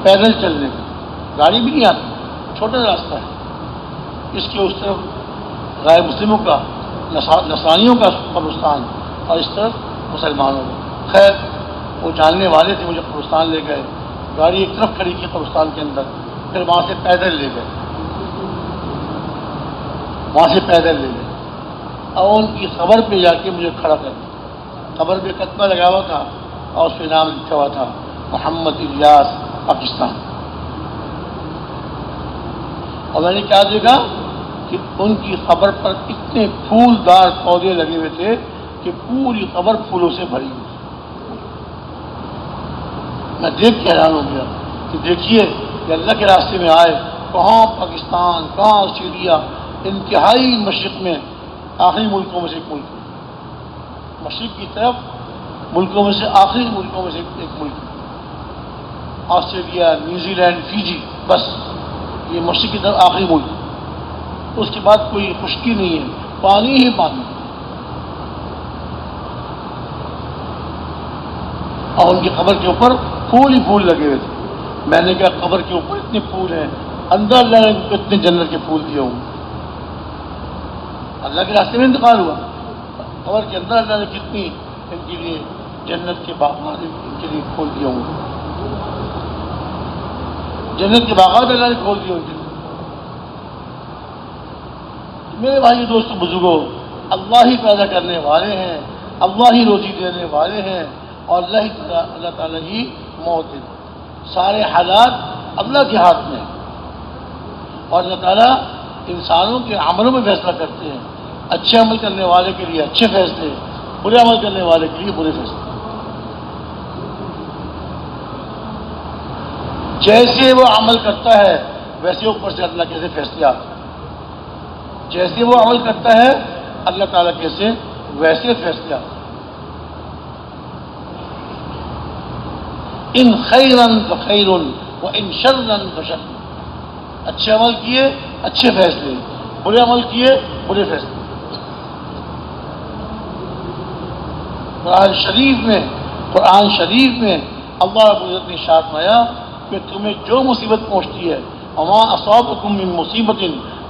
پیدل چلنے کا، گاڑی بھی نہیں آتی، چھوٹا راستہ ہے، اس کے اس طرف غیر مسلموں کا، نصرانیوں کا قبرستان، اور اس طرف مسلمانوں کا۔ خیر وہ جاننے والے تھے، مجھے قبرستان لے گئے، گاڑی ایک طرف کھڑی کی قبرستان کے اندر، پھر وہاں سے پیدل لے گئے، وہاں سے پیدل لے گئے، اور ان کی قبر پہ جا کے مجھے کھڑا کر دیا۔ قبر پہ کتبہ لگا ہوا تھا اور اس پہ نام لکھا ہوا تھا محمد الیاس، پاکستان۔ اور میں نے کیا دیکھا کہ ان کی قبر پر اتنے پھولدار پودے لگے ہوئے تھے کہ پوری قبر پھولوں سے بھری ہوئی۔ میں دیکھ کے حیران ہو گیا کہ دیکھیے کہ اللہ کے راستے میں آئے، کہاں پاکستان، کہاں آسٹریلیا، انتہائی مشرق میں آخری ملکوں میں سے ایک ملک، مشرق کی طرف ملکوں میں سے آخری ملکوں میں سے ایک ملک، آسٹریلیا، نیوزی لینڈ، فیجی، بس یہ مشرق کی طرف آخری ملک۔ اس کے بعد کوئی خشکی نہیں ہے، پانی ہی پانی، اور ان کی قبر کے اوپر پھول ہی پھول لگے ہوئے تھے۔ میں نے کہا قبر کے اوپر اتنے پھول ہیں، اندر اللہ نے اتنے جنت کے پھول دیے ہوں، اللہ کے راستے میں انتقال ہوا، قبر کے اندر اللہ نے کتنی ان کے لیے جنت کے باغات ان کے لیے کھول دیے ہوں، جنت کے باغات اللہ نے کھول دیے ہوں۔ میرے بھائی دوستوں بزرگوں، اللہ ہی پیدا کرنے والے ہیں، اللہ ہی روزی دینے والے ہیں، اور اللہ تعالیٰ ہی موت ہے۔ سارے حالات اللہ کے ہاتھ میں ہیں، اور اللہ تعالیٰ انسانوں کے عملوں میں فیصلہ کرتے ہیں، اچھے عمل کرنے والے کے لیے اچھے فیصلے، برے عمل کرنے والے کے لیے برے فیصلے۔ جیسے وہ عمل کرتا ہے ویسے اوپر سے اللہ کیسے فیصلے آتے ہیں، جیسے وہ عمل کرتا ہے اللہ تعالیٰ کیسے ویسے فیصلے آتے ہیں۔ ان خیرن فخیر و ان شرن فشر، اچھے عمل کیے اچھے فیصلے، برے عمل کیے برے فیصلے۔ قرآن شریف میں اللہ رب العزت نے ارشاد فرمایا کہ تمہیں جو مصیبت پہنچتی ہے، وما اصابکم من مصیبت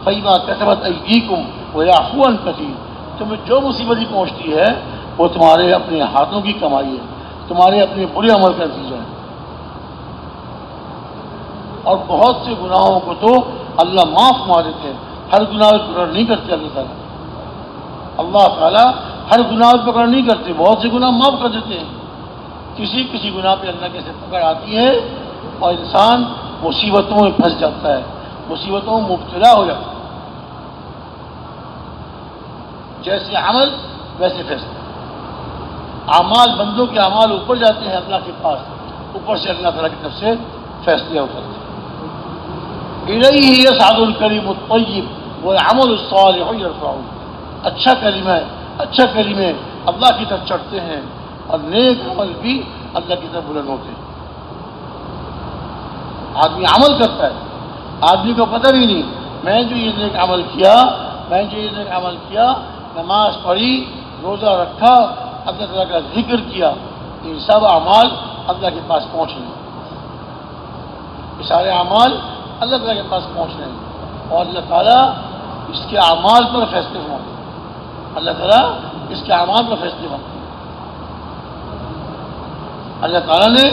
فبما کسبت ایدیکم ویعفو عن کثیر، تمہیں جو مصیبت ہی پہنچتی ہے وہ تمہارے اپنے ہاتھوں کی کمائی ہے، تمہارے اپنے برے عمل کا نتیجہ ہے۔ اور بہت سے گناہوں کو تو اللہ معاف فرما دیتے ہیں، ہر گناہ پر پکڑ نہیں کرتے اللہ تعالیٰ ہر گناہ پر پکڑ نہیں کرتے، بہت سے گناہ معاف کر دیتے ہیں۔ کسی گناہ پہ اللہ کیسے پکڑ آتی ہے اور انسان مصیبتوں میں پھنس جاتا ہے، مصیبتوں میں مبتلا ہو جاتا ہے۔ جیسے عمل ویسے فیصلہ، اعمال، بندوں کے اعمال اوپر جاتے ہیں اللہ کے پاس، اوپر سے اللہ تعالیٰ کی طرف سے فیصلے اترتے ہیں۔ الیہ یصعد الکلم الطیب والعمل الصالح یرفعہ، اچھا کلمے اللہ کی طرف چڑھتے ہیں اور نیک عمل بھی اللہ کی طرف بلند ہوتے ہیں۔ آدمی عمل کرتا ہے، آدمی کو پتہ بھی نہیں میں جو یہ نیک عمل کیا، نماز پڑھی، روزہ رکھا، اللہ تعالیٰ کا ذکر کیا، یہ سب اعمال اللہ کے پاس پہنچ رہے ہیں، یہ سارے اعمال اللہ تعالیٰ کے پاس پہنچ رہے ہیں، اور اللہ تعالیٰ اس کے اعمال پر فیصلے فرماتے ہیں، اللہ تعالیٰ اس کے اعمال پر فیصلے فرماتے ہیں۔ اللہ تعالیٰ نے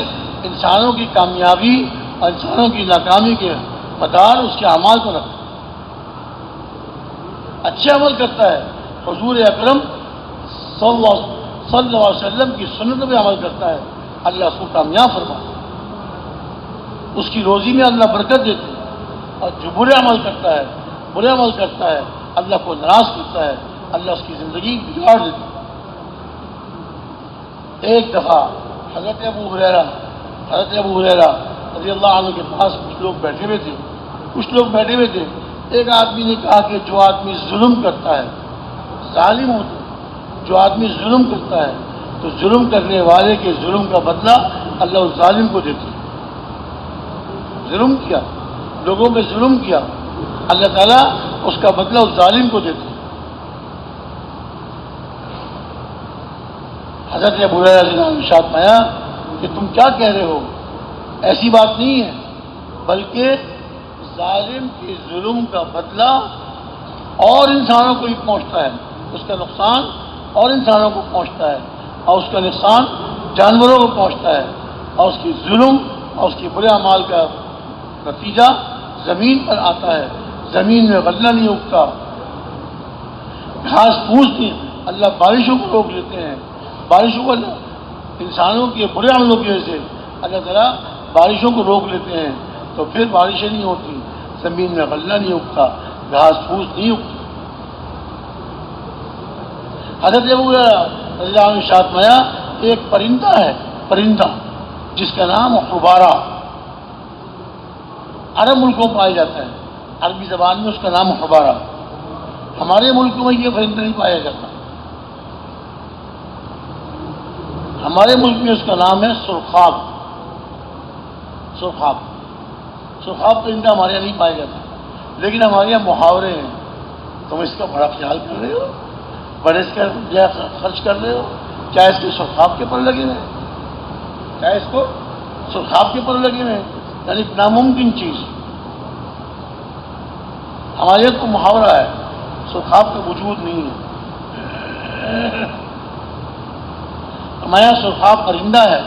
انسانوں کی کامیابی اور انسانوں کی ناکامی کے مدار اس کے اعمال کو رکھا۔ اچھے عمل کرتا ہے، حضور اکرم صلی اللہ علیہ وسلم کی سنت پہ عمل کرتا ہے، اللہ اس کو کامیاب فرماتا ہے، اس کی روزی میں اللہ برکت دیتے ہیں، اور جو برے عمل کرتا ہے اللہ کو ناراض کرتا ہے، اللہ اس کی زندگی بگاڑ دیتا ہے۔ ایک دفعہ حضرت ابو ہریرہ رضی اللہ عنہ کے پاس کچھ لوگ بیٹھے ہوئے تھے، ایک آدمی نے کہا کہ جو آدمی ظلم کرتا ہے، ظالم ہوتا ہے، جو آدمی ظلم کرتا ہے تو ظلم کرنے والے کے ظلم کا بدلہ اللہ اس ظالم کو دیتے ہیں۔ ظلم کیا، لوگوں پہ ظلم کیا، اللہ تعالیٰ اس کا بدلہ اس ظالم کو دیتے ہیں۔ حضرت ابو ہریرہ رضی اللہ عنہ نے ارشاد فرمایا کہ تم کیا کہہ رہے ہو، ایسی بات نہیں ہے، بلکہ ظالم کے ظلم کا بدلہ اور انسانوں کو ہی پہنچتا ہے، اس کا نقصان اور انسانوں کو پہنچتا ہے، اور اس کا نقصان جانوروں کو پہنچتا ہے، اور اس کی ظلم اور اس کے برے اعمال کا نتیجہ زمین پر آتا ہے۔ زمین میں غلہ نہیں اگتا، گھاس پھوس نہیں، اللہ بارشوں کو روک لیتے ہیں، بارشوں کو انسانوں کے برے عملوں کی وجہ سے اللہ تعالیٰ بارشوں کو روک لیتے ہیں، تو پھر بارشیں نہیں ہوتی، زمین میں غلہ نہیں اگتا، گھاس پھوس نہیں اگتی۔ حضرت ابو ہریرہ رضی اللہ عنہ نے ارشاد فرمایا، ایک پرندہ ہے، پرندہ جس کا نام حبارہ، عرب ملکوں میں پایا جاتا ہے، عربی زبان میں اس کا نام حبارہ۔ ہمارے ملک میں یہ پرندہ نہیں پایا جاتا، ہمارے ملک میں اس کا نام ہے سرخاب۔ سرخاب سرخاب پرندہ ہمارے یہاں نہیں پایا جاتا، لیکن ہمارے یہاں محاورے ہیں۔ تم اس کا بڑا خیال کر رہے ہو، بڑے اس کا خرچ کر رہے ہو، کیا اس کے سرخاب کے پر لگے ہوئے ہیں؟ کیا اس کو سرخاب کے پر لگے ہوئے ہیں؟ یعنی ناممکن چیز۔ ہمارے یہاں تو محاورہ ہے، سرخاب کا وجود نہیں ہے۔ ہمارے یہاں سرخاب پرندہ ہے،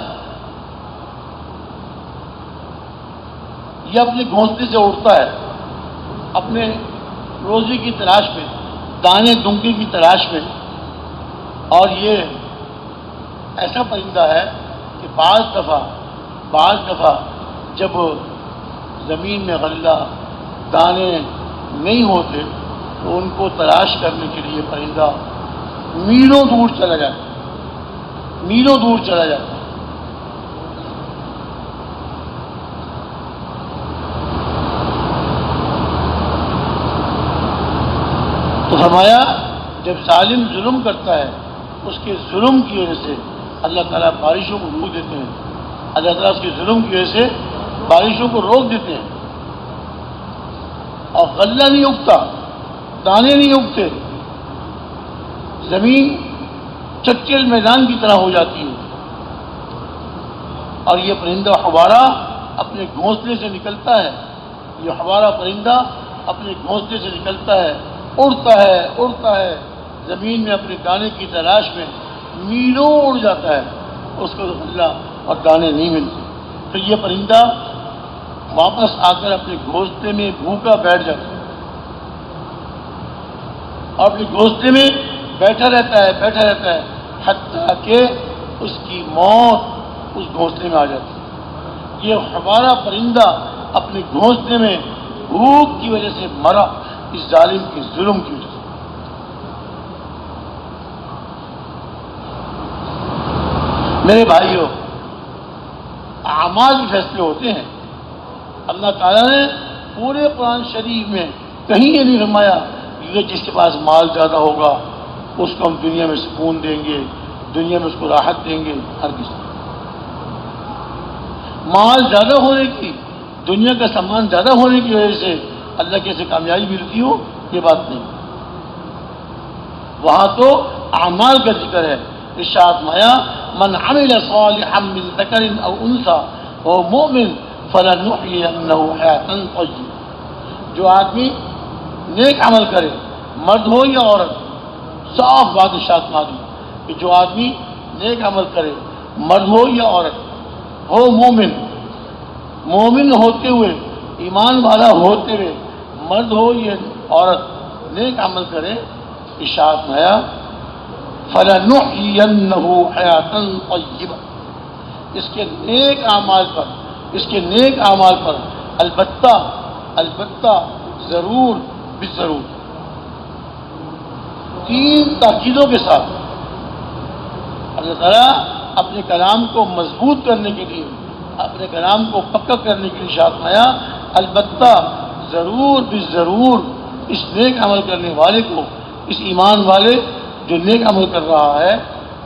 یہ اپنے گھونسلے سے اڑتا ہے، اپنے روزی کی تلاش میں، دانے دنکے کی تلاش میں، اور یہ ایسا پرندہ ہے کہ بعض دفعہ جب زمین میں غلہ دانے نہیں ہوتے تو ان کو تلاش کرنے کے لیے پرندہ میلوں دور چلا جاتا ہے، میلوں دور چلا جاتا ہے۔ تو فرمایا جب ظالم ظلم کرتا ہے اس کے ظلم کی وجہ سے اللہ تعالیٰ بارشوں کو روک دیتے ہیں، اللہ تعالیٰ اس کے ظلم کی وجہ سے بارشوں کو روک دیتے ہیں، اور غلہ نہیں اگتا، دانے نہیں اگتے، زمین چکیل میدان کی طرح ہو جاتی ہے۔ اور یہ پرندہ حبارہ اپنے گھونسلے سے نکلتا ہے، یہ حبارہ پرندہ اپنے گھونسلے سے نکلتا ہے، اڑتا ہے زمین میں اپنے دانے کی تلاش میں، میلوں اڑ جاتا ہے، اس کو غلہ اور دانے نہیں ملتے۔ پھر یہ پرندہ واپس آ کر اپنے گھونسلے میں بھوکا بیٹھ جاتا ہے، اور اپنے گھونسلے میں بیٹھا رہتا ہے حتیٰ کہ اس کی موت اس گھونسلے میں آ جاتی ہے۔ یہ ہمارا پرندہ اپنے گھونسلے میں بھوک کی وجہ سے مرا، اس ظالم کے ظلم کی وجہ سے۔ میرے بھائیوں، اعمال کے فیصلے ہوتے ہیں۔ اللہ تعالیٰ نے پورے قرآن شریف میں کہیں یہ نہیں فرمایا کہ جس کے پاس مال زیادہ ہوگا اس کو ہم دنیا میں سکون دیں گے، دنیا میں اس کو راحت دیں گے۔ ہرگز مال زیادہ ہونے کی، دنیا کا سامان زیادہ ہونے کی وجہ سے اللہ کیسے کامیابی ملتی ہو، یہ بات نہیں۔ وہاں تو اعمال کا ذکر ہے۔ ارشاد فرمایا من عمل صالحا من ذکر او انثى وهو مؤمن فلنحيينه حياة طیبہ، جو آدمی نیک عمل کرے، مرد ہو یا عورت، صاف بات ارشاد فرما دی کہ جو آدمی نیک عمل کرے، مرد ہو یا عورت، ہو مومن ہوتے ہوئے، ایمان والا ہوتے ہوئے، مرد ہو یا عورت، نیک عمل کرے، ارشاد فرمایا فَلَنُحْيِيَنَّهُ حَيَاةً طَيِّبَةً، اس کے نیک اعمال پر البتہ ضرور بضرور، تین تاکیدوں کے ساتھ اللہ تعالیٰ اپنے کلام کو مضبوط کرنے کے لیے، اپنے کلام کو پکا کرنے کے لیے ارشاد فرمایا البتہ ضرور بضرور، اس نیک عمل کرنے والے کو، اس ایمان والے جو نیک عمل کر رہا ہے،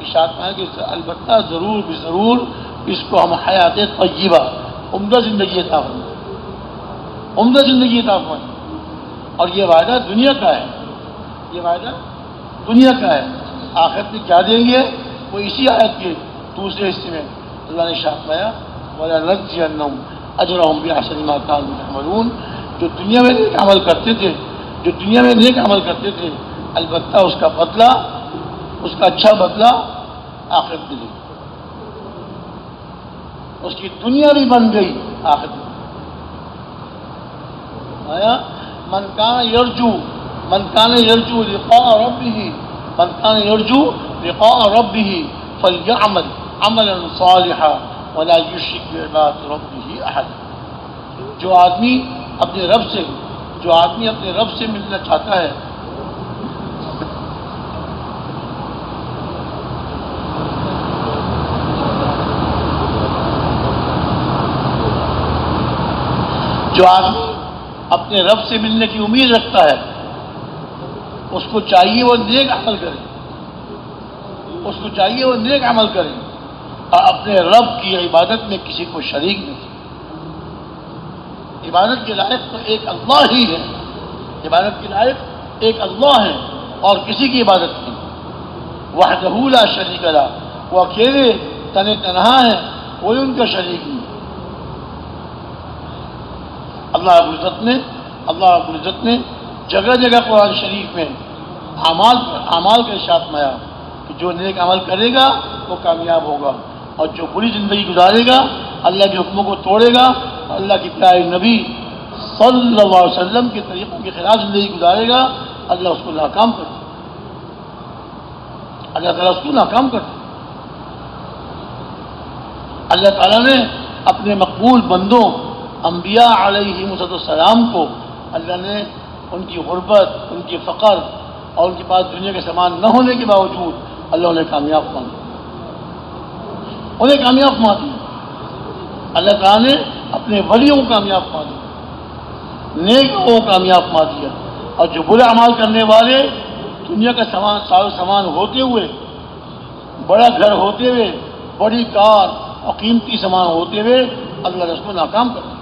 ارشاد فرمایا کہ البتہ ضرور بضرور اس کو ہم حیات طیبہ، عمدہ زندگی عطا فرمائیں، عمدہ زندگی عطا فرمائیں۔ اور یہ وعدہ دنیا کا ہے، یہ وعدہ دنیا کا ہے۔ آخرت میں کیا دیں گے وہ اسی آیت کے دوسرے حصے میں اللہ نے ارشاد فرمایا وَلَنَجْزِيَنَّهُمْ اجرهم بأحسن ما كانوا يعملون. جو دنیا میں نیک عمل کرتے تھے، جو دنیا میں نیک عمل کرتے تھے، البتہ اس کا بدلہ، اس کا اچھا بدلہ آخرت میں دے. اس کی دنیا بھی بن گئی، آخرت میں آیا. من کان یرجو لقاء ربه، من کان یرجو لقاء ربه فلیعمل عملا صالحا ولا یشرک بعبادۃ ربه احد. جو آدمی اپنے رب سے ملنا چاہتا ہے، جو آدمی اپنے رب سے ملنے کی امید رکھتا ہے، اس کو چاہیے وہ نیک عمل کرے، اور اپنے رب کی عبادت میں کسی کو شریک نہیں. عبادت کے لائق تو ایک اللہ ہی ہے، اور کسی کی عبادت نہیں. وحدہ لا شریک لہ، وہ اکیلے تنہا ہیں، کوئی ان کا شریک نہیں. اللہ رب العزت نے جگہ جگہ قرآن شریف میں اعمال کا ارشاد فرمایا کہ جو نیک عمل کرے گا وہ کامیاب ہوگا، اور جو بری زندگی گزارے گا، اللہ کے حکموں کو توڑے گا، اللہ کے پیارے نبی صلی اللہ علیہ وسلم کے طریقوں کے خلاف زندگی گزارے گا، اللہ اس کو ناکام کرتا. اللہ تعالیٰ اس کو ناکام کرتا. اللہ تعالیٰ نے اپنے مقبول بندوں انبیاء علیہم السلام کو، اللہ نے ان کی غربت، ان کی فقر اور ان کے پاس دنیا کے سامان نہ ہونے کے باوجود اللہ انہیں کامیاب فرما دیا. اللہ تعالیٰ نے اپنے ولیوں کو کامیاب فرما دیا، نیک لوگوں کو کامیاب فرما دیا. اور جو برے اعمال کرنے والے، دنیا کا سامان ہوتے ہوئے، بڑا گھر ہوتے ہوئے، بڑی کار اور قیمتی سامان ہوتے ہوئے، اللہ نے اس کو ناکام کر دیا.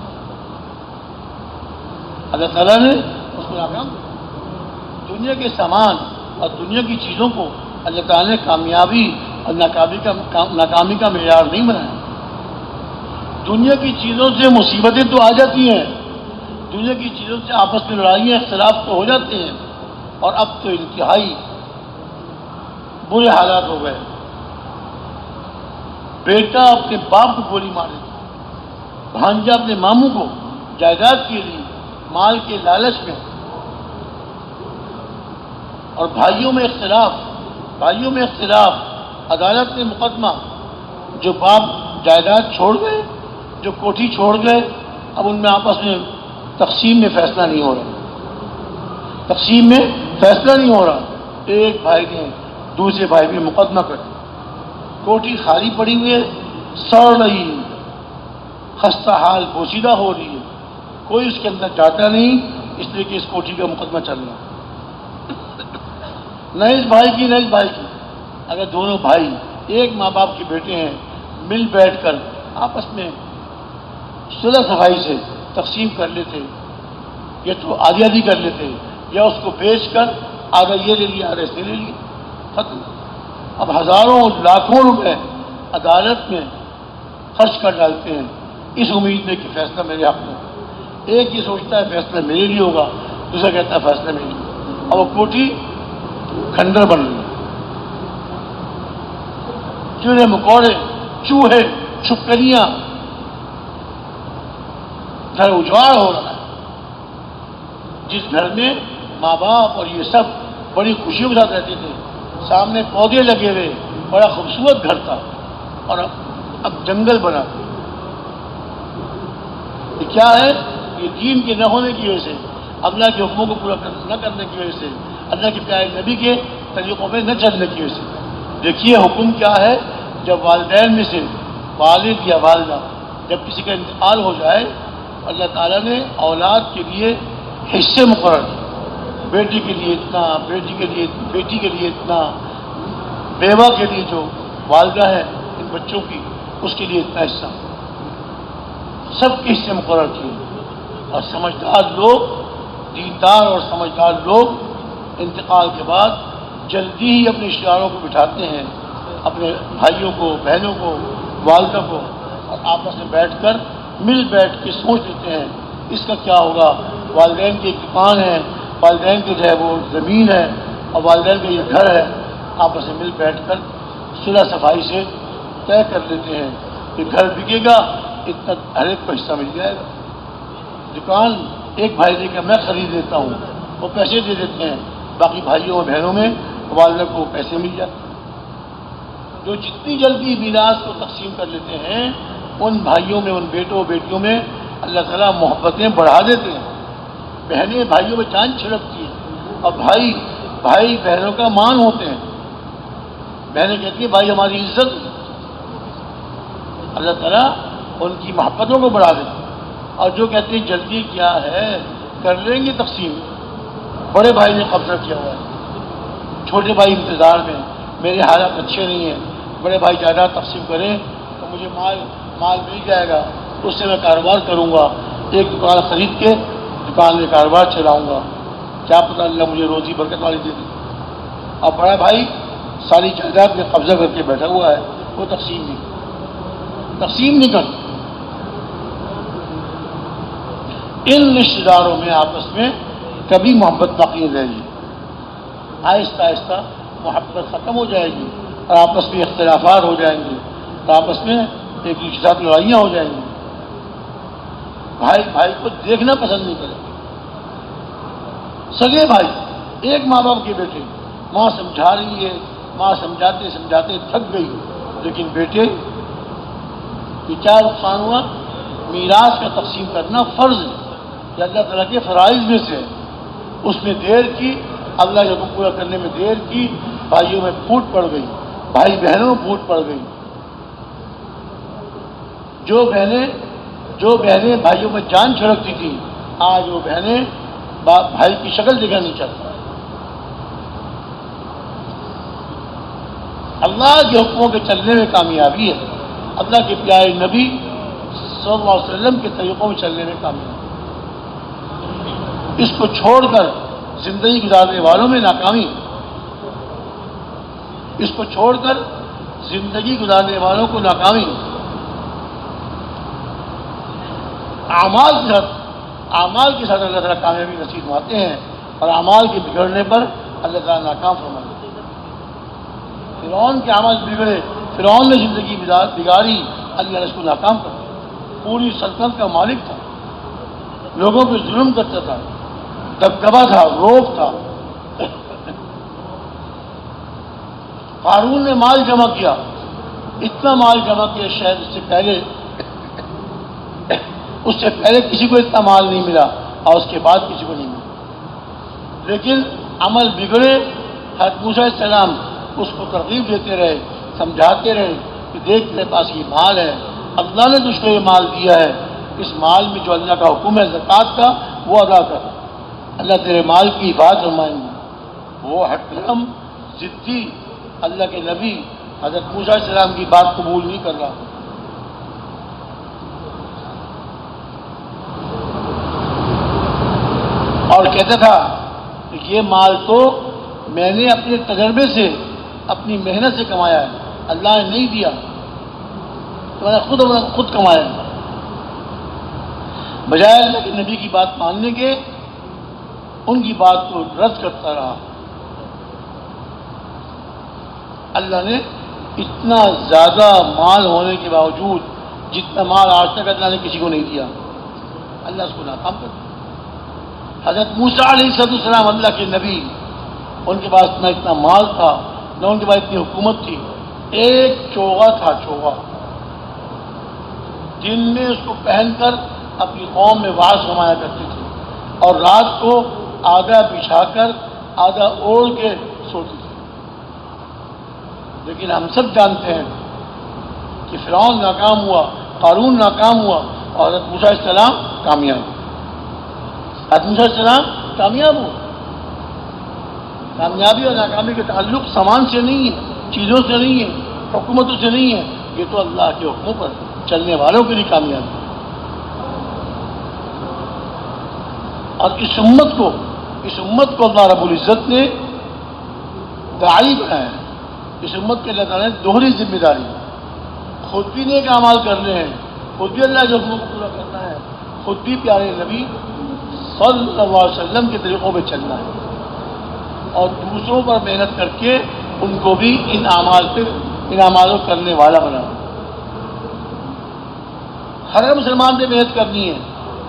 اللہ تعالیٰ نے اس کو ناکام کر دیا. دنیا کے سامان اور دنیا کی چیزوں کو اللہ تعالیٰ نے کامیابی اور ناکامی کا معیار نہیں بنایا. دنیا کی چیزوں سے مصیبتیں تو آ جاتی ہیں، دنیا کی چیزوں سے آپس میں لڑائیاں، اختلاف تو ہو جاتے ہیں، اور اب تو انتہائی برے حالات ہو گئے. بیٹا اپنے باپ کو گولی مارے، بھانجا اپنے ماموں کو جائیداد کے لیے، مال کے لالچ میں، اور بھائیوں میں اختلاف، عدالت میں مقدمہ. جو باپ جائیداد چھوڑ گئے، جو کوٹھی چھوڑ گئے، اب ان میں آپس میں تقسیم میں فیصلہ نہیں ہو رہا. ایک بھائی نے دوسرے بھائی میں مقدمہ کر دیا. کوٹھی خالی پڑی ہوئی ہے، سڑ رہی ہے، خستہ حال بوسیدہ ہو رہی ہے، کوئی اس کے اندر جاتا نہیں، اس لیے کہ اس کوٹھی کا مقدمہ چل رہا. نہ اس بھائی کی. اگر دونوں بھائی ایک ماں باپ کے بیٹے ہیں، مل بیٹھ کر آپس میں صلح صفائی سے تقسیم کر لیتے، یا تو آدھی کر لیتے، یا اس کو بیچ کر آدھا یہ لے لیا، آدھا اس نے لے لیا، ختم. اب ہزاروں لاکھوں روپے عدالت میں خرچ کر ڈالتے ہیں اس امید میں کہ فیصلہ میرے حق میں. ایک یہ سوچتا ہے فیصلہ میرے لیے ہوگا، دوسرا کہتا ہے فیصلہ میرے لیے. اب وہ کوٹھی کھنڈر بن رہی ہے. کیڑے مکوڑے، چوہے، چھپکلیاں، گھر اجاڑ ہو رہا ہے. جس گھر میں ماں باپ اور یہ سب بڑی خوشیوں کے ساتھ رہتے تھے، سامنے پودے لگے ہوئے، بڑا خوبصورت گھر تھا، اور اب جنگل بنا. یہ کیا ہے؟ یہ دین کے نہ ہونے کی وجہ سے، اللہ کے حکموں کو پورا نہ کرنے کی وجہ سے، اللہ کے پیارے نبی کے طریقوں پہ نہ چلنے کی وجہ سے. دیکھیے حکم کیا ہے، جب والدین میں سے والد یا والدہ جب کسی کا انتقال ہو جائے، اللہ تعالیٰ نے اولاد کے لیے حصے مقرر کیے. بیٹی کے لیے اتنا، بیٹی کے لیے اتنا، بیوہ کے لیے جو والدہ ہے ان بچوں کی، اس کے لیے اتنا حصہ، سب کے حصے مقرر کیے. اور سمجھدار لوگ، دیندار اور سمجھدار لوگ انتقال کے بعد جلدی ہی اپنے رشتہ داروں کو بٹھاتے ہیں، اپنے بھائیوں کو، بہنوں کو، والدہ کو، اور آپس میں بیٹھ کر مل بیٹھ کے سوچ لیتے ہیں اس کا کیا ہوگا. والدین کی ایک دکان ہے، والدین کی جو ہے وہ زمین ہے، اور والدین کا یہ گھر ہے. آپس میں مل بیٹھ کر صلح صفائی سے طے کر لیتے ہیں کہ گھر بکے گا اتنا ہر ایک کو حصہ مل جائے گا. دکان ایک بھائی دے کر میں خرید لیتا ہوں، وہ پیسے دے دیتے ہیں، باقی بھائیوں اور بہنوں میں والدہ کو پیسے مل جاتے ہیں. جو جتنی جلدی میراث کو تقسیم کر لیتے ہیں ان بھائیوں میں، ان بیٹوں بیٹیوں میں اللہ تعالیٰ محبتیں بڑھا دیتے ہیں. بہنیں بھائیوں میں جان چھڑکتی ہیں، اور بھائی بہنوں کا مان ہوتے ہیں. بہنیں کہتی ہیں بھائی ہماری عزت. اللہ تعالیٰ ان کی محبتوں کو بڑھا دیتے ہیں. اور جو کہتے ہیں جلدی کیا ہے، کر لیں گے تقسیم. بڑے بھائی نے قبضہ کیا ہوا ہے، چھوٹے بھائی انتظار میں، میرے حالات اچھے نہیں ہیں، بڑے بھائی جائیداد تقسیم کریں تو مجھے مال مل جائے گا، اس سے میں کاروبار کروں گا، ایک دکان خرید کے دکان میں کاروبار چلاؤں گا، کیا پتہ اللہ مجھے روزی برکت والی دے دے. اور بڑا بھائی ساری جائیداد میں قبضہ کر کے بیٹھا ہوا ہے، وہ تقسیم نہیں کرتا. ان رشتے داروں میں آپس میں کبھی محبت باقی نہیں رہے گی. آہستہ آہستہ محبت ختم ہو جائے گی اور آپس میں اختلافات ہو جائیں گے، اور آپس میں ایک دوسرے کے ساتھ لڑائیاں ہو جائیں گی. بھائی کو دیکھنا پسند نہیں کرے. سگے بھائی ایک ماں باپ کے بیٹے، ماں سمجھا رہی ہے، ماں سمجھاتے سمجھاتے تھک گئی، لیکن بیٹے یہ کیا نقصان ہوا؟ میراث کا تقسیم کرنا فرض ہے کہ اللہ تعالیٰ کے فرائض میں سے، اس میں دیر کی، اللہ کے حکم پورا کرنے میں دیر کی، بھائیوں میں پھوٹ پڑ گئی، بھائی بہنوں میں پھوٹ پڑ گئی. جو بہنیں بھائیوں میں جان چھڑکتی تھی، آج وہ بہنیں بھائی کی شکل دیکھنا نہیں چاہتی. اللہ کے حکموں کے چلنے میں کامیابی ہے، اللہ کے پیارے نبی صلی اللہ علیہ وسلم کے طریقوں میں چلنے میں کامیابی. اس کو چھوڑ کر زندگی گزارنے والوں میں ناکامی. اس کو چھوڑ کر زندگی گزارنے والوں کو ناکامی. اعمال کے ساتھ اللہ تعالیٰ کامیابی نصیب فرماتے ہیں، اور اعمال کے بگڑنے پر اللہ تعالیٰ ناکام فرماتے ہیں. فرعون کے اعمال بگڑے، فرعون نے زندگی بگاڑی، اللہ نے اس کو ناکام کر دیا. پوری سلطنت کا مالک تھا، لوگوں پہ ظلم کرتا تھا، دبدبا تھا، روب تھا. قارون نے مال جمع کیا، اتنا مال جمع کیا شاید اس سے پہلے کسی کو اتنا مال نہیں ملا، اور اس کے بعد کسی کو نہیں ملا. لیکن عمل بگڑے. حضرت موسیٰ علیہ السلام اس کو ترغیب دیتے رہے، سمجھاتے رہے کہ دیکھ تیرے پاس یہ مال ہے، اللہ نے تجھ کو یہ مال دیا ہے، اس مال میں جو اللہ کا حکم ہے زکوٰۃ کا وہ ادا کر، اللہ تیرے مال کی حفاظت فرمائیں گے. وہ حکم ضدی اللہ کے نبی حضرت موسیٰ علیہ السلام کی بات قبول نہیں کر رہا. اور کہتا تھا کہ یہ مال تو میں نے اپنے تجربے سے، اپنی محنت سے کمایا ہے، اللہ نے نہیں دیا، تو میں نے خود کمایا. بجائے اللہ کے نبی کی بات ماننے کے ان کی بات کو رد کرتا رہا. اللہ نے اتنا زیادہ مال ہونے کے باوجود، جتنا مال آج تک اللہ نے کسی کو نہیں دیا، اللہ اس کو ناکام کر دیا. حضرت موسیٰ علیہ السلام اللہ کے نبی، ان کے پاس نہ اتنا مال تھا، نہ ان کے پاس اتنی حکومت تھی. ایک چوغا تھا، چوغا، دن میں اس کو پہن کر اپنی قوم میں واعظ فرمایا کرتے تھے، اور رات کو آدھا بچھا کر آدھا اوڑھ کے سوتے تھے. لیکن ہم سب جانتے ہیں کہ فرعون ناکام ہوا، قارون ناکام ہوا، اور حضرت موسیٰ علیہ السلام کامیاب. حضرت موسیٰ علیہ السلام کامیاب ہوا. کامیابی اور ناکامی کے تعلق سامان سے نہیں ہے، چیزوں سے نہیں ہے، حکومتوں سے نہیں ہے، یہ تو اللہ کے حکموں پر چلنے والوں کے لیے کامیابی. اور اس امت کو اللہ رب العزت نے داعی بنایا ہے. اس امت کے اللہ تعالیٰ نے دوہری ذمہ داری، خود بھی نیک اعمال کرنے ہیں خود بھی اللہ کے حکموں کو پورا کرنا ہے، خود بھی پیارے نبی صلی اللہ علیہ وسلم کے طریقوں پہ چلنا ہے، اور دوسروں پر محنت کر کے ان کو بھی ان اعمال کو کرنے والا بنانا۔ ہر مسلمان پہ محنت کرنی ہے،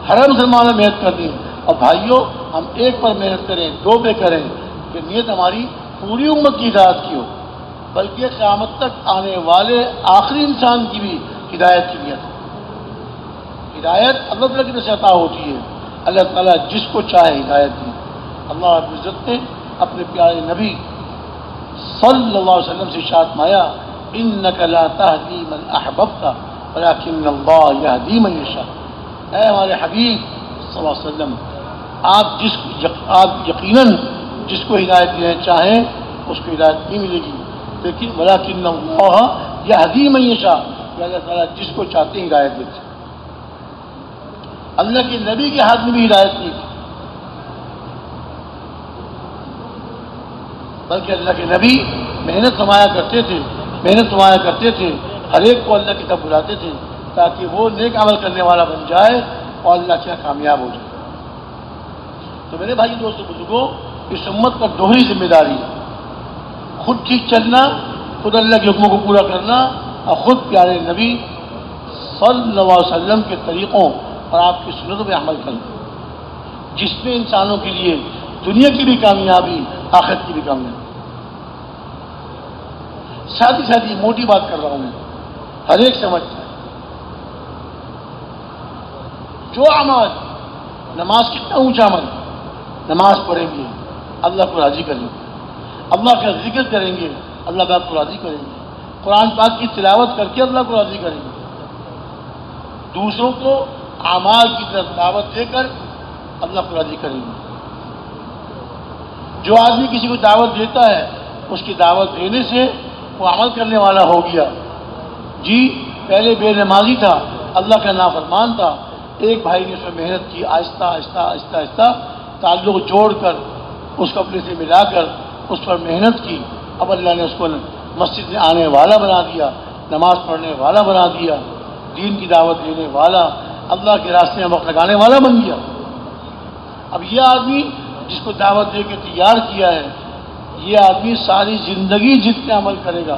ہر مسلمان پہ محنت کرنی ہے، اور بھائیوں ہم ایک پر محنت کریں، دو پہ کریں کہ نیت ہماری پوری امت کی ہدایت کی ہو، بلکہ قیامت تک آنے والے آخری انسان کی بھی ہدایت کی نیت ہے۔ ہدایت اللہ تعالیٰ کی طرف سے عطا ہوتی ہے، اللہ تعالیٰ جس کو چاہے ہدایت دی۔ اللہ رب العزت نے اپنے پیارے نبی صلی اللہ علیہ وسلم سے ارشاد فرمایا انک لا تہدی من احببت ولکن اللہ یہدی من یشاء۔ اے ہمارے حبیب صلی اللہ علیہ وسلم، آپ یقیناً جس کو ہدایت دینا چاہیں اس کو ہدایت نہیں ملے گی، لیکن ولکن اللہ یہدی من یشاء، اللہ تعالیٰ جس کو چاہتے ہیں ہدایت دیتے ہیں۔ اللہ کے نبی کے ہاتھ میں بھی ہدایت نہیں تھی، بلکہ اللہ کے نبی محنت فرمایا کرتے تھے، ہر ایک کو اللہ کی طرف بلاتے تھے تاکہ وہ نیک عمل کرنے والا بن جائے اور اللہ کے کامیاب ہو جائے۔ تو میرے بھائی دوستو بزرگوں، اس امت پر دوہری ذمہ داری ہے، خود ٹھیک چلنا، خود اللہ کے حکموں کو پورا کرنا، اور خود پیارے نبی صلی اللہ علیہ وسلم کے طریقوں اور آپ کی سنتوں پہ عمل کرنا، جس میں انسانوں کے لیے دنیا کی بھی کامیابی، آخرت کی بھی کامیابی۔ سادی موٹی بات کر رہا ہوں میں، ہر ایک سمجھتا ہے۔ جو اعمال، نماز کتنا اونچا عمل، نماز پڑھیں گے اللہ کو راضی کریں گے، اللہ کا ذکر کریں گے اللہ پاک کو راضی کریں گے، قرآن پاک کی تلاوت کر کے اللہ کو راضی کریں گے، دوسروں کو اعمال کی طرف دعوت دے کر اللہ کو راضی کریں گے۔ جو آدمی کسی کو دعوت دیتا ہے اس کی دعوت دینے سے وہ عمل کرنے والا ہو گیا۔ جی پہلے بے نمازی تھا، اللہ کا نافرمان تھا، ایک بھائی نے اس میں محنت کی، آہستہ تعلق جوڑ کر اس کو اپنے سے ملا کر اس پر محنت کی، اب اللہ نے اس کو مسجد میں آنے والا بنا دیا، نماز پڑھنے والا بنا دیا، دین کی دعوت دینے والا، اللہ کے راستے میں وقت لگانے والا بن گیا۔ اب یہ آدمی جس کو دعوت دے کے تیار کیا ہے، یہ آدمی ساری زندگی جتنے عمل کرے گا،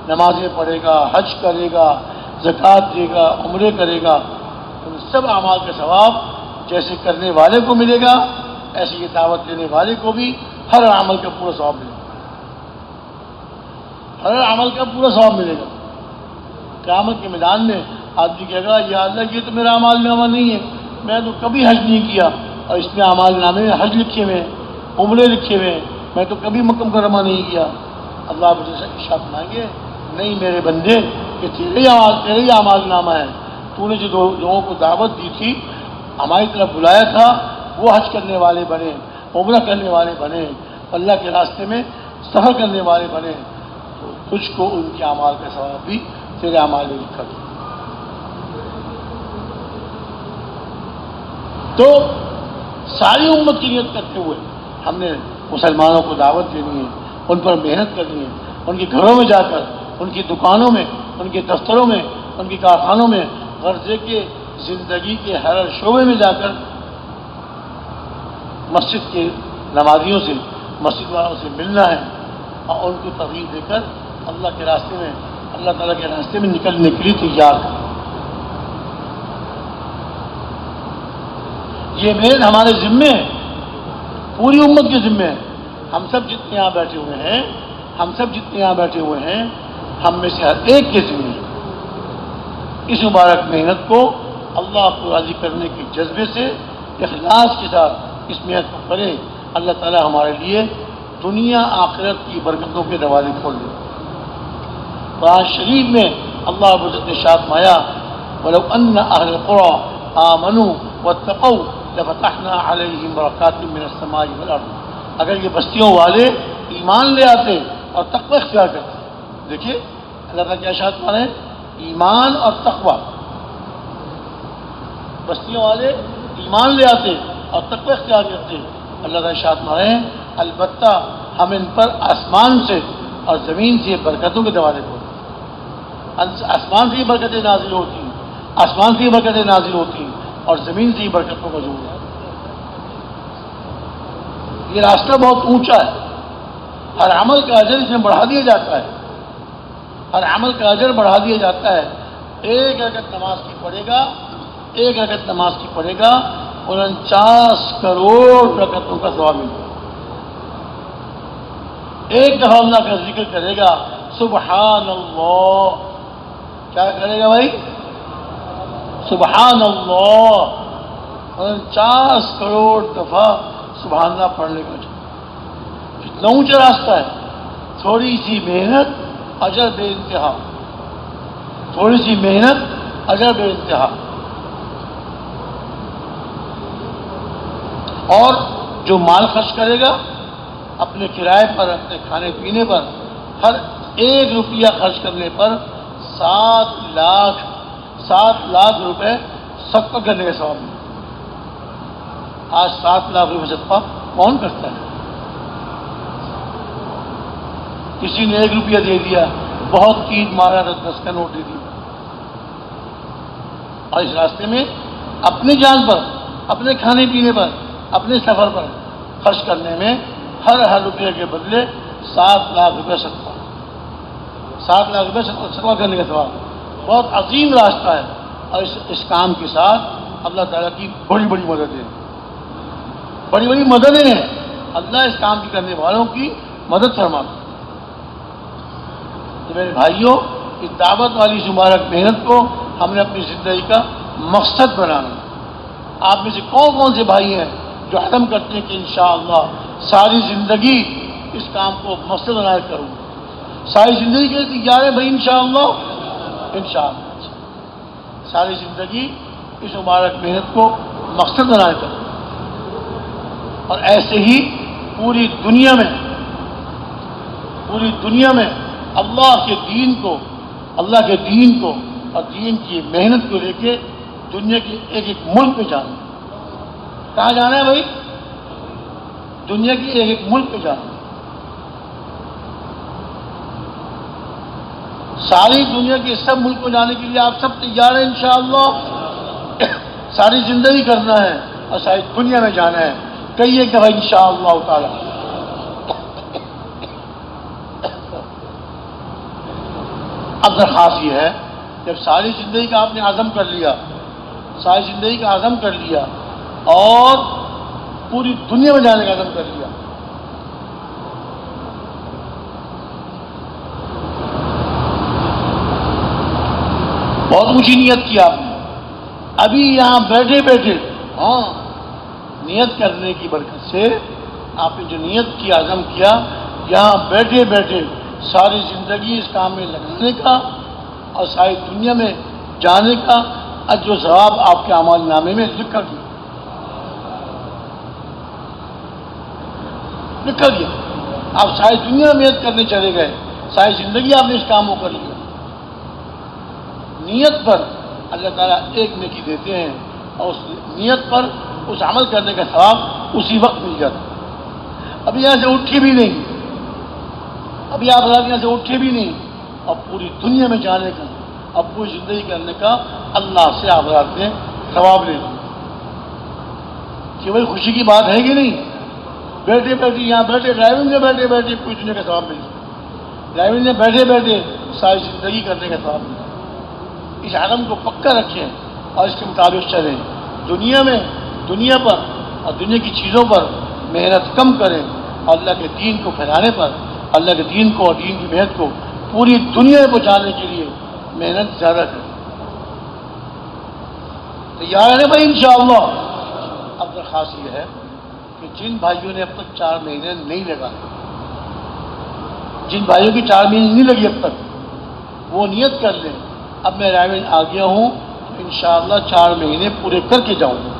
نمازیں پڑھے گا، حج کرے گا، زکوٰۃ دے گا، عمرے کرے گا، ان سب اعمال کا ثواب جیسے کرنے والے کو ملے گا، ایسے یہ دعوت دینے والے کو بھی ہر عمل کا پورا ثواب ملے گا، ہر عمل کا پورا ثواب ملے گا۔ قیامت کے میدان میں آدمی کہے گا یا اللہ یہ تو میرا اعمال نامہ نہیں ہے، میں تو کبھی حج نہیں کیا، اور اس میں اعمال نامے میں حج لکھے ہوئے ہیں، عمرے لکھے ہوئے ہیں، میں تو کبھی مکہ مکرمہ نہیں کیا۔ اللہ مجھے سے ارشاد فرمائیں گے نہیں میرے بندے، کہ تیرے ہی اعمال نامہ ہے، تو نے جو لوگوں کو دعوت دی تھی، ہماری طرف بلایا تھا، وہ حج کرنے والے بنے، عمرہ کرنے والے بنے، اللہ کے راستے میں سفر کرنے والے بنے، تو تجھ کو ان کے اعمال کا ثواب بھی تیرے اعمال میں لکھا دے۔ تو ساری امت کی نیت کرتے ہوئے ہم نے مسلمانوں کو دعوت دینی ہے، ان پر محنت کرنی ہے، ان کے گھروں میں جا کر، ان کی دکانوں میں، ان کے دفتروں میں، ان کے کارخانوں میں، غرضے کے زندگی کے ہر شعبے میں جا کر مسجد کے نمازیوں سے، مسجد والوں سے ملنا ہے، اور ان کو ترغیب دے کر اللہ کے راستے میں، اللہ تعالیٰ کے راستے میں نکلنے کے لیے تیار ہے۔ یہ محنت ہمارے ذمے ہے، پوری امت کے ذمے ہے۔ ہم سب جتنے یہاں بیٹھے ہوئے ہیں، ہم میں سے ہر ایک کے ذمے ہے۔ اس مبارک محنت کو اللہ کو راضی کرنے کے جذبے سے، اخلاص کے ساتھ اس محنت کو کرے، اللہ تعالیٰ ہمارے لیے دنیا آخرت کی برکتوں کے دروازے کھول دے۔ قرآن شریف میں اللہ رب العزت نے ارشاد فرمایا وَلَوْ أَنَّ أَهْلَ الْقُرَىٰ آمَنُوا وَاتَّقَوْا لَفَتَحْنَا عَلَيْهِمْ بَرَكَاتٍ مِّنَ السَّمَاءِ وَالْأَرْضِ۔ اگر یہ بستیوں والے ایمان لے آتے اور تقوی اختیار کرتے، دیکھیے اللہ تعالیٰ کیا ارشاد فرما رہے ہیں، ایمان اور تقوی، بستیوں والے ایمان لے آتے اور تقوی اختیار کرتے، اللہ تعالیٰ ارشاد فرما رہے ہیں البتہ ہم ان پر آسمان سے اور زمین سے برکتوں کے دروازے کھولتے ہیں۔ آسمان سے ہی برکتیں نازل ہوتی ہیں، آسمان سے ہی برکتیں نازل ہوتی ہیں اور زمین سے ہی برکتوں کا ظہور ہے۔ یہ راستہ بہت اونچا ہے، ہر عمل کا اجر اس میں بڑھا دیا جاتا ہے، ہر عمل کا اجر بڑھا دیا جاتا ہے۔ ایک رکعت نماز کی پڑھے گا، ایک رکعت نماز کی پڑھے گا 49 کروڑ رکعتوں کا ثواب ملے گا۔ ایک دفعہ اللہ کا ذکر کرے گا سبحان اللہ، کیا کرے گا بھائی؟ سبحان اللہ 49 کروڑ دفعہ سبحان اللہ پڑھنے کا۔ کتنا اونچا راستہ ہے، تھوڑی سی محنت اجر بے انتہا، تھوڑی سی محنت اجر بے انتہا۔ اور جو مال خرچ کرے گا اپنے کرائے پر، اپنے کھانے پینے پر، ہر 1 روپیہ خرچ کرنے پر 7 لاکھ روپے صدقہ کرنے کا ثواب ملے۔ آج 7 لاکھ روپے صدقہ کون کرتا ہے؟ کسی نے 1 روپیہ دے دیا، بہت قید مارا تو 10 کا نوٹ دے دیا۔ اور اس راستے میں اپنی جان پر، اپنے کھانے پینے پر، اپنے سفر پر خرچ کرنے میں ہر روپے کے بدلے 7 لاکھ روپے صدقہ، 7 لاکھ روپے صدقہ کرنے کا ثواب۔ بہت عظیم راستہ ہے، اور اس کام کے ساتھ اللہ تعالیٰ کی بڑی بڑی مددیں ہیں، بڑی بڑی مددیں ہیں۔ اللہ اس کام کی کرنے والوں کی مدد فرماتا ہے۔ تو میرے بھائیوں، اس دعوت والی اس مبارک محنت کو ہم نے اپنی زندگی کا مقصد بنانا ہے۔ آپ میں سے کون کون سے بھائی ہیں جو عزم کرتے ہیں کہ انشاءاللہ ساری زندگی اس کام کو مقصد بنا کر کروں گا؟ ساری زندگی کے لیے تیار ہے بھائی؟ انشاءاللہ، انشاءاللہ ساری زندگی اس مبارک محنت کو مقصد بنا کر کروں گا۔ اور ایسے ہی پوری دنیا میں اللہ کے دین کو اور دین کی محنت کو لے کے دنیا کے ایک ایک ملک میں جانا ہے۔ کہاں جانا ہے بھائی؟ دنیا کی ایک ایک ملک میں جانا ہے۔ ساری دنیا کے سب ملک میں جانے کے لیے آپ سب تیار ہیں انشاءاللہ؟ ساری زندگی کرنا ہے اور ساری دنیا میں جانا ہے۔ کہیے کہ بھائی انشاءاللہ تعالی۔ اب درخواست یہ ہے، جب ساری زندگی کا آپ نے عزم کر لیا، ساری زندگی کا عزم کر لیا اور پوری دنیا میں جانے کا عزم کر لیا، بہت اونچی نیت کی آپ نے، ابھی یہاں بیٹھے بیٹھے، نیت کرنے کی برکت سے آپ نے جو نیت کی، عزم کیا، یہاں بیٹھے بیٹھے ساری زندگی اس کام میں لگنے کا اور ساری دنیا میں جانے کا اجر و ثواب آپ کے اعمال نامے میں لکھا گیا۔ آپ ساری دنیا میں محنت کرنے چلے گئے، ساری زندگی آپ نے اس کام کو کر لیا۔ نیت پر اللہ تعالیٰ ایک نیکی دیتے ہیں، اور اس نیت پر اس عمل کرنے کا ثواب اسی وقت مل جاتا ہے۔ ابھی یہاں سے اٹھے بھی نہیں، ابھی آپ یہاں سے اٹھے بھی نہیں، اور پوری دنیا میں جانے کا اور پوری زندگی کرنے کا اللہ سے آپ نے ثواب لے لیا۔ کہ بھائی خوشی کی بات ہے کہ نہیں؟ بیٹھے بیٹھے یہاں بیٹھے، ڈرائیونگ میں بیٹھے بیٹھے پوری دنیا کا ثواب مل گیا، ڈرائیونگ میں بیٹھے بیٹھے ساری زندگی کرنے کا ثواب مل گیا۔ اس عالم کو پکا رکھیں اور اس کے مطابق چلیں۔ دنیا پر اور دنیا کی چیزوں پر محنت کم کریں، اور اللہ کے دین کو پھیلانے پر، اللہ کے دین کو اور دین کی محنت کو پوری دنیا میں پہنچانے کے لیے محنت زیادہ کریں۔ تیار ہے بھائی انشاءاللہ؟ اب درخواست یہ ہے کہ جن بھائیوں نے اب تک 4 مہینے نہیں لگائے، جن بھائیوں کی 4 مہینے نہیں لگی اب تک، وہ نیت کر لیں اب میں رائے آ گیا ہوں، انشاءاللہ 4 مہینے پورے کر کے جاؤں گا۔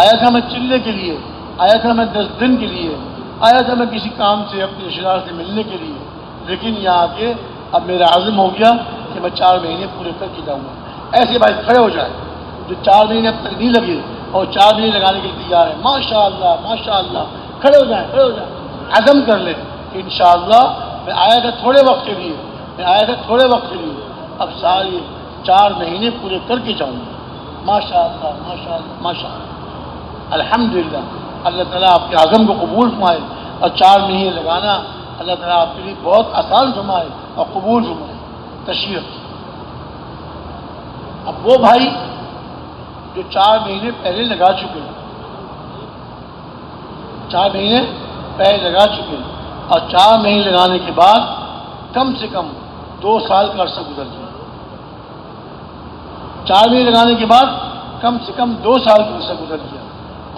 آیا تھا میں چلنے کے لیے، آیا تھا میں 10 دن کے لیے، آیا تھا میں کسی کام سے اپنے رشتہ دار سے ملنے کے لیے، لیکن یہاں آ کے اب میرا عزم ہو گیا کہ میں 4 مہینے پورے کر کے جاؤں گا۔ ایسے بھائی کھڑے ہو جائیں جو 4 مہینے اب تک نہیں لگے اور 4 مہینے لگانے کے لیے تیار ہے، ماشاءاللہ ماشاءاللہ، کھڑے ہو جائیں، کھڑے ہو جائیں، عزم کر لیں کہ انشاءاللہ میں آیا تھا تھوڑے وقت کے لیے، اب 4 مہینے پورے کر کے جاؤں گا. ماشاء اللہ ماشاء اللہ ماشاء اللہ. الحمدللہ اللہ تعالیٰ آپ کے عزم کو قبول فرمائے اور 4 مہینے لگانا اللہ تعالیٰ آپ کے لیے بہت آسان فرمائے اور قبول فرمائے. تشریف. اب وہ بھائی جو 4 مہینے پہلے لگا چکے ہیں، 4 مہینے پہلے لگا چکے ہیں اور 4 مہینے لگانے کے بعد کم سے کم 2 سال کا عرصہ گزر گیا. 4 مہینے لگانے کے بعد کم سے کم 2 سال کا عرصہ گزر گیا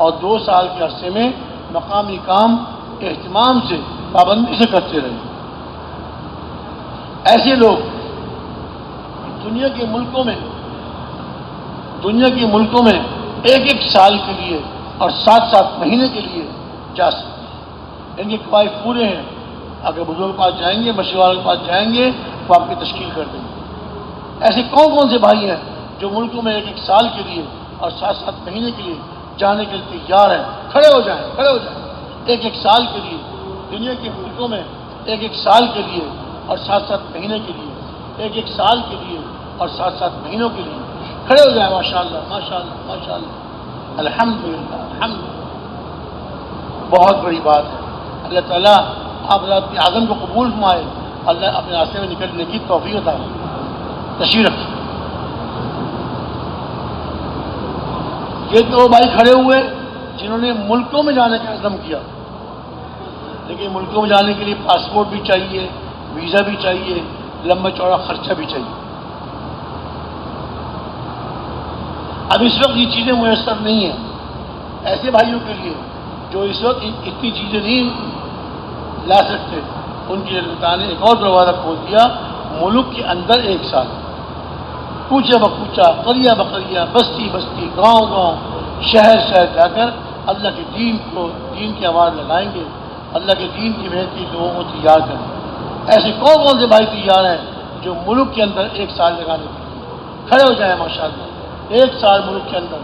اور 2 سال کے عرصے میں مقامی کام اہتمام سے پابندی سے کرتے رہے. ایسے لوگ دنیا کے ملکوں میں 1 سال کے لیے اور 7 مہینے کے لیے جا سکتے ہیں. ان کے قواعد پورے ہیں. اگر بزرگ کے پاس جائیں گے، مشورے والے کے پاس جائیں گے تو آپ کی تشکیل کر دیں گے. ایسے کون سے بھائی ہیں جو ملکوں میں 1 سال کے لیے اور 7 مہینے کے لیے جانے کے لیے تیار ہیں؟ کھڑے ہو جائیں. 1 سال کے لیے دنیا کے ملکوں میں 1 سال کے لیے اور 7 مہینے کے لیے، 1 سال کے لیے اور 7 مہینوں کے لیے کھڑے ہو جائیں. ماشاءاللہ ماشاءاللہ ماشاءاللہ. الحمدللہ الحمدللہ. بہت بڑی بات ہے. اللہ تعالیٰ آپ کے عزم کو قبول فرمائے. اللہ اپنے راستے میں نکلنے کی توفیق عطا فرمائے. تشریف رکھیں. یہ تو بھائی کھڑے ہوئے جنہوں نے ملکوں میں جانے کا عزم کیا، لیکن ملکوں میں جانے کے لیے پاسپورٹ بھی چاہیے، ویزا بھی چاہیے، لمبا چوڑا خرچہ بھی چاہیے. اب اس وقت یہ چیزیں میسر نہیں ہیں. ایسے بھائیوں کے لیے جو اس وقت اتنی چیزیں نہیں لا سکتے، ان کے لیے اللہ نے ایک اور دروازہ کھول دیا. ملک کے اندر 1 سال کوچہ بکوچہ، قریہ بقریہ، بستی بستی، گاؤں شہر جا کر اللہ کے دین کی آواز لگائیں گے. اللہ کے دین کی محنت کی لوگوں کو تیار کریں. ایسے کون سے بھائی تیار ہیں جو ملک کے اندر 1 سال لگانے کے لیے کھڑے ہو جائیں؟ ماشاءاللہ. 1 سال ملک کے اندر،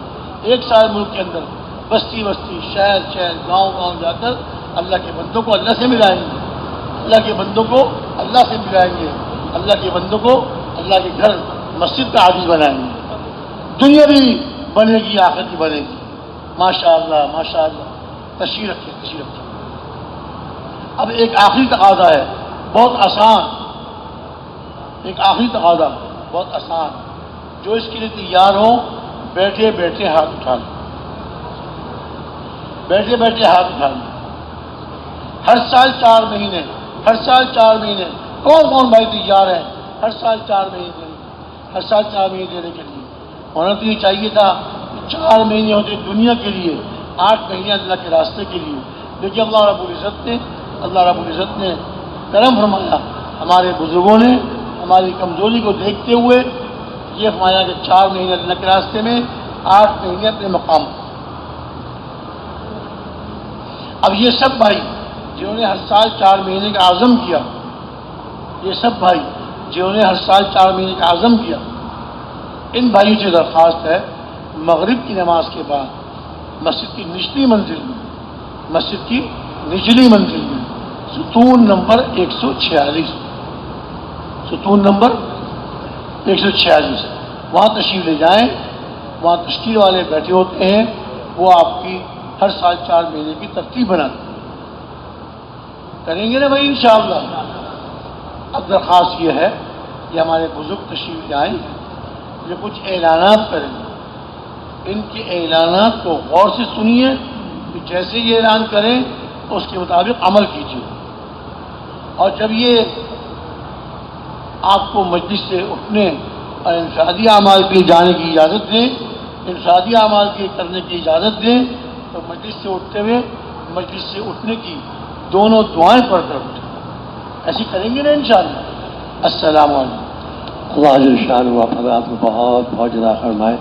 1 سال ملک کے اندر بستی بستی، شہر گاؤں جا کر اللہ کے بندوں کو اللہ سے ملائیں گے. اللہ کے بندوں کو اللہ سے ملائیں گے. اللہ کے بندوں کو اللہ کے گھر مسجد کا عادی بنائیں گے. دنیا بھی بنے گی، آخرت بھی بنے گی. ماشاءاللہ ماشاءاللہ. تشریف رکھیں. اب ایک آخری تقاضا ہے، بہت آسان. ایک آخری تقاضا بہت آسان. جو اس کے لیے تیار ہوں بیٹھے بیٹھے ہاتھ اٹھا لیں. بیٹھے بیٹھے ہاتھ اٹھا لیں. ہر سال 4 مہینے، ہر سال 4 مہینے. کون بھائی تیار ہے ہر سال 4 مہینے دینے، ہر سال 4 مہینے دینے کے لیے؟ ہونا تو یہ چاہیے تھا کہ 4 مہینے ہوتے دنیا کے لیے، 8 مہینے اللہ کے راستے کے لیے. لیکن اللہ رب العزت نے کرم فرمایا. ہمارے بزرگوں نے ہماری کمزوری کو دیکھتے ہوئے یہ فرمایا کہ 4 مہینے اللہ کے راستے میں، 8 مہینے اپنے مقام. اب یہ سب بھائی جنہوں نے ہر سال 4 مہینے کا عزم کیا، یہ سب بھائی جنہوں نے ہر سال 4 مہینے کا عزم کیا، ان بھائیوں سے درخواست ہے مغرب کی نماز کے بعد مسجد کی نچلی منزل میں ستون نمبر 146 وہاں تشریف لے جائیں. وہاں تشکیل والے بیٹھے ہوتے ہیں، وہ آپ کی ہر سال 4 مہینے کی ترتیب بناتے کریں گے نا بھائی انشاءاللہ. اب درخواست یہ ہے کہ ہمارے بزرگ تشریف لائیں، یہ کچھ اعلانات کریں. ان کے اعلانات کو غور سے سنیے کہ جیسے یہ اعلان کریں اس کے مطابق عمل کیجیے. اور جب یہ آپ کو مجلس سے اٹھنے اور انفرادی اعمال کے جانے کی اجازت دیں، انفرادی اعمال کے کرنے کی اجازت دیں، تو مجلس سے اٹھتے ہوئے مجلس سے اٹھنے کی دونوں دعائیں پڑھ کر اٹھیں. ایسی کریں گے نا انشاءاللہ. السلام علیکم. اللہ جل شان و حضرات کو بہت بہت جزا فرمائے.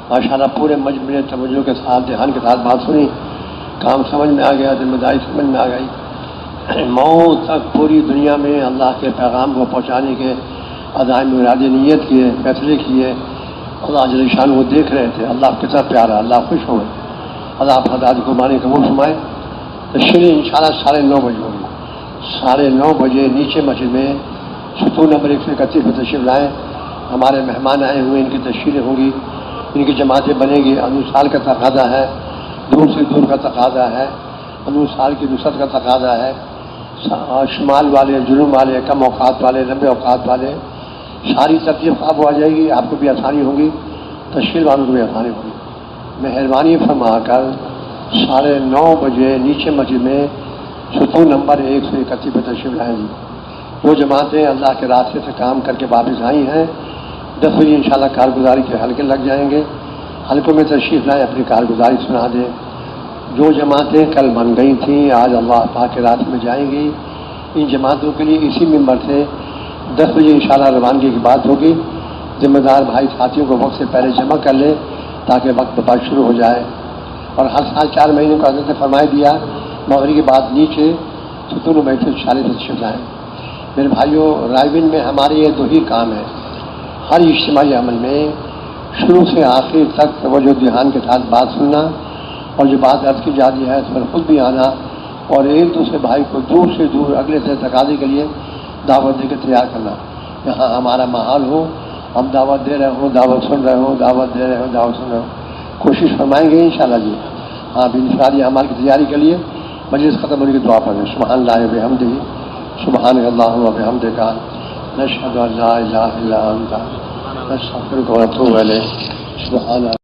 ماشاءاللہ پورے مجموعے توجہ کے ساتھ دھیان کے ساتھ بات سنی، کام سمجھ میں آ گیا، ذمہ داری سمجھ میں آ گئی. موت تک پوری دنیا میں اللہ کے پیغام کو پہنچانے کے عزائم ارادے نیت کیے، فیصلے کیے. اللہ جل شان وہ دیکھ رہے تھے. اللہ کتنا پیارا، اللہ خوش ہوئے. اللہ حضرات کو مانے قبول فرمائے. تشریح انشاءاللہ 9:30 بجے ہوگی. 9:30 بجے نیچے مسجد میں ستون نمبر 131 پر تشریف لائیں. ہمارے مہمان آئے ہوئے ان کی تشکیلیں ہوں گی، ان کی جماعتیں بنے گی. انور سال کا تقاضا ہے، دور سے دور کا تقاضا ہے، انور سال کی نصرت کا تقاضا ہے. شمال والے، جنوب والے، کم اوقات والے، لمبے اوقات والے، ساری ترتیب خواب ہو جائے گی. آپ کو بھی آسانی ہوگی، تشکیل والوں کو بھی آسانی ہوگی. مہربانی فرما کر 9:30 بجے نیچے مسجد میں ستون نمبر 1 سے 31 پہ تشریف لائیں گی. وہ جماعتیں اللہ کے راستے سے کام کر کے واپس آئی ہیں، 10 بجے انشاءاللہ کارگزاری کے حلقے لگ جائیں گے. حلقوں میں تشریف لائیں، اپنی کارگزاری سنا دیں. جو جماعتیں کل بن گئی تھیں آج اللہ پاک کے راستے میں جائیں گی. ان جماعتوں کے لیے اسی ممبر سے 10 بجے انشاءاللہ روانگی کی بات ہوگی. ذمہ دار بھائی ساتھیوں کو وقت سے پہلے جمع کر لیں تاکہ وقت پر شروع ہو جائے. اور ہر سال 4 مہینے کو حضرت نے فرمایا دیا مغرب کے بعد نیچے ستون بیٹھے 40 تشریف لائیں. میرے بھائیوں، رائے میں ہمارے یہ 2 ہی کام ہیں. ہر اجتماعی عمل میں شروع سے آخر تک توجہ دھیان کے ساتھ بات سننا، اور جو بات عرض کی جاتی ہے اس پر خود بھی آنا، اور ایک دوسرے بھائی کو دور سے دور اگلے سے تقاضے کے لیے دعوت دے کے تیار کرنا. یہاں ہمارا ماحول ہو، ہم دعوت دے رہے ہوں، دعوت سن رہے ہوں، دعوت دے رہے ہوں، دعوت سن رہے ہوں. کوشش فرمائیں گے انشاءاللہ جی. ہاں، انفرادی اعمال کی تیاری کے لیے مجلس ختم ہونے کی دعا پڑھیں. سبحان اللہ و بحمدہ، سبحان اللہ و بحمدک، نشہد ان لا الہ الا انت، نستغفرک و نتوب الیک. سبحان